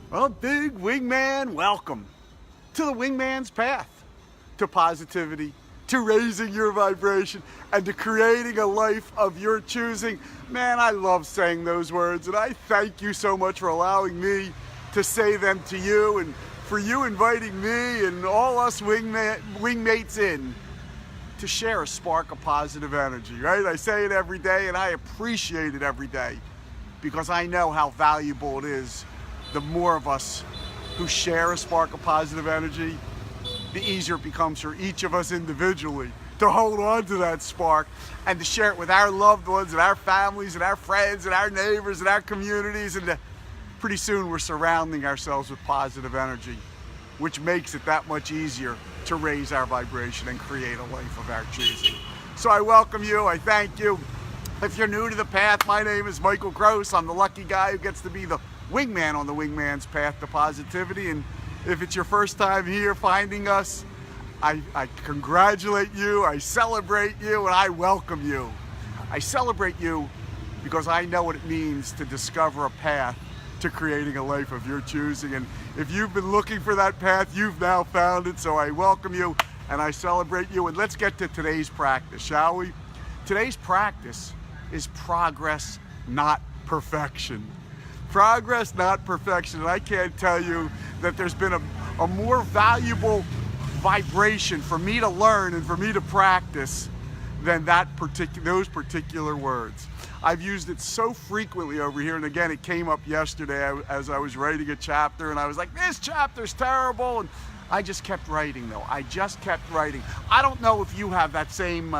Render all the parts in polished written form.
Well, big wingman, welcome to the wingman's path to positivity, to raising your vibration, and to creating a life of your choosing. Man, I love saying those words, and I thank you so much for allowing me to say them to you, and for you inviting me and all us wingmates in to share a spark of positive energy, right? I say it every day, and I appreciate it every day because I know how valuable it is. The more of us who share a spark of positive energy, the easier it becomes for each of us individually to hold on to that spark and to share it with our loved ones and our families and our friends and our neighbors and our communities. And pretty soon we're surrounding ourselves with positive energy, which makes it that much easier to raise our vibration and create a life of our choosing. So I welcome you. I thank you. If you're new to the path, my name is Michael Gross. I'm the lucky guy who gets to be the wingman on the wingman's path to positivity. And if it's your first time here finding us, I congratulate you, I celebrate you, and I welcome you. I celebrate you because I know what it means to discover a path to creating a life of your choosing. And if you've been looking for that path, you've now found it. So I welcome you and I celebrate you. And let's get to today's practice, shall we? Today's practice is progress, not perfection. Progress, not perfection. And I can't tell you that there's been a more valuable vibration for me to learn and for me to practice than those particular words. I've used it so frequently over here, and again, it came up yesterday as I was writing a chapter, and I was like, this chapter's terrible, and I just kept writing, though. I just kept writing. I don't know if you have that same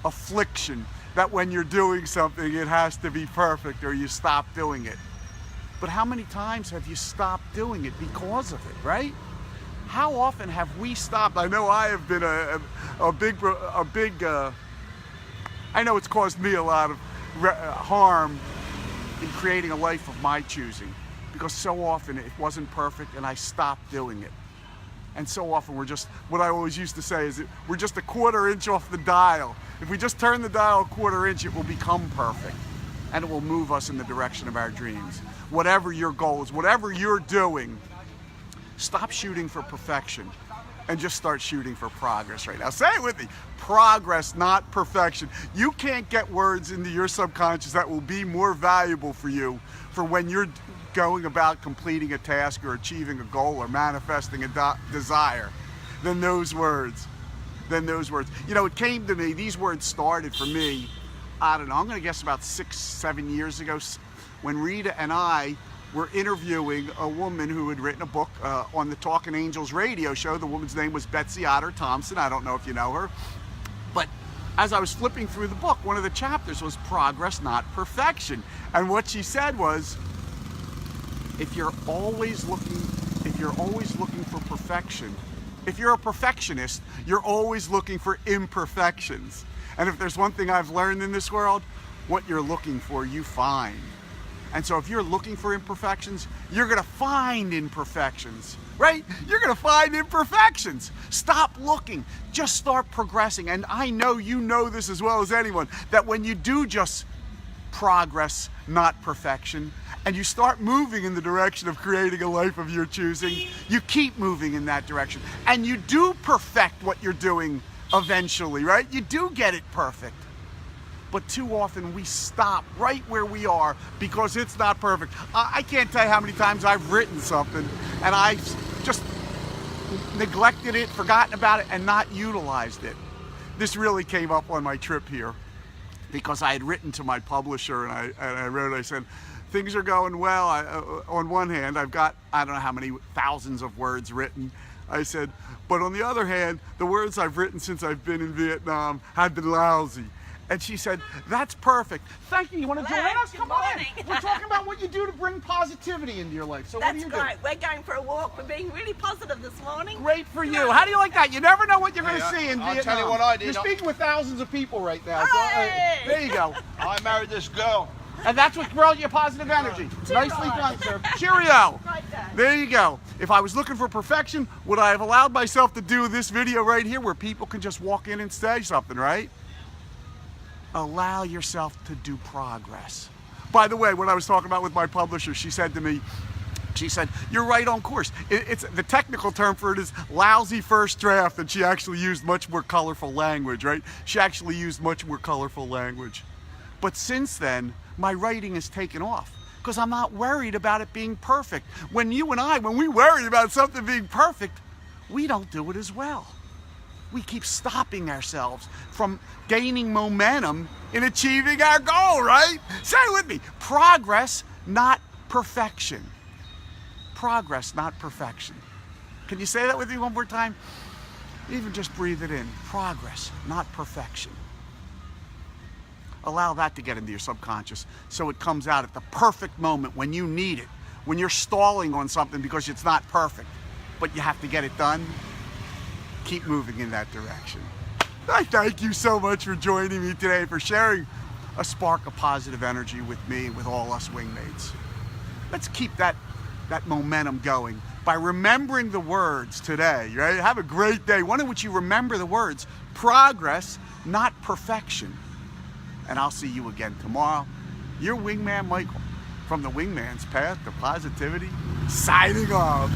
affliction that when you're doing something, it has to be perfect or you stop doing it. But how many times have you stopped doing it because of it, right? How often have we stopped? I know I have been a big, I know it's caused me a lot of harm in creating a life of my choosing, because so often it wasn't perfect and I stopped doing it. And so often we're just, what I always used to say is that we're just a quarter inch off the dial. If we just turn the dial a quarter inch, it will become perfect and it will move us in the direction of our dreams. Whatever your goals, whatever you're doing, stop shooting for perfection and just start shooting for progress right now. Say it with me. Progress, not perfection. You can't get words into your subconscious that will be more valuable for you for when you're going about completing a task or achieving a goal or manifesting a desire than those words. You know, it came to me, these words started for me, I don't know, I'm going to guess about 6-7 years ago when Rita and I were interviewing a woman who had written a book on the Talking Angels radio show. The woman's name was Betsy Otter Thompson. I don't know if you know her. But as I was flipping through the book, one of the chapters was progress, not perfection. And what she said was, if you're always looking for perfection, if you're a perfectionist, you're always looking for imperfections. And if there's one thing I've learned in this world, what you're looking for, you find. And so if you're looking for imperfections, you're going to find imperfections, right? You're going to find imperfections. Stop looking. Just start progressing. And I know you know this as well as anyone, that when you do just progress, not perfection, and you start moving in the direction of creating a life of your choosing, you keep moving in that direction. And you do perfect what you're doing eventually, right? You do get it perfect. But too often we stop right where we are because it's not perfect. I can't tell you how many times I've written something and I've just neglected it, forgotten about it, and not utilized it. This really came up on my trip here because I had written to my publisher and I wrote, I said, things are going well. On one hand, I've got, I don't know how many thousands of words written. I said, but on the other hand, the words I've written since I've been in Vietnam have been lousy. And she said, that's perfect. Thank you. You want to join us? Come on. We're talking about what you do to bring positivity into your life. So what do you do? That's great. We're going for a walk. We're being really positive this morning. Great for you. How do you like that? You never know what you're going to see in Vietnam. I'll tell you what I did. You're speaking with thousands of people right now. Hey! So, there you go. I married this girl. And that's what brought you positive energy. Nicely done, sir. Cheerio. There you go. If I was looking for perfection, would I have allowed myself to do this video right here where people can just walk in and say something, right? Allow yourself to do progress. By the way, when I was talking about with my publisher, she said to me, She said, you're right on course. It's the technical term for it is lousy first draft, and she actually used much more colorful language, right? She actually used much more colorful language. But since then, my writing has taken off because I'm not worried about it being perfect. When we worry about something being perfect, we don't do it as well. We keep stopping ourselves from gaining momentum in achieving our goal, right? Say it with me. Progress, not perfection. Progress, not perfection. Can you say that with me one more time? Even just breathe it in. Progress, not perfection. Allow that to get into your subconscious so it comes out at the perfect moment when you need it, when you're stalling on something because it's not perfect, but you have to get it done. Keep moving in that direction. I thank you so much for joining me today, for sharing a spark of positive energy with me and with all us wingmates. Let's keep that momentum going by remembering the words today, right? Have a great day. One in which you remember the words, progress, not perfection. And I'll see you again tomorrow. Your Wingman Michael from the Wingman's Path to Positivity, signing off.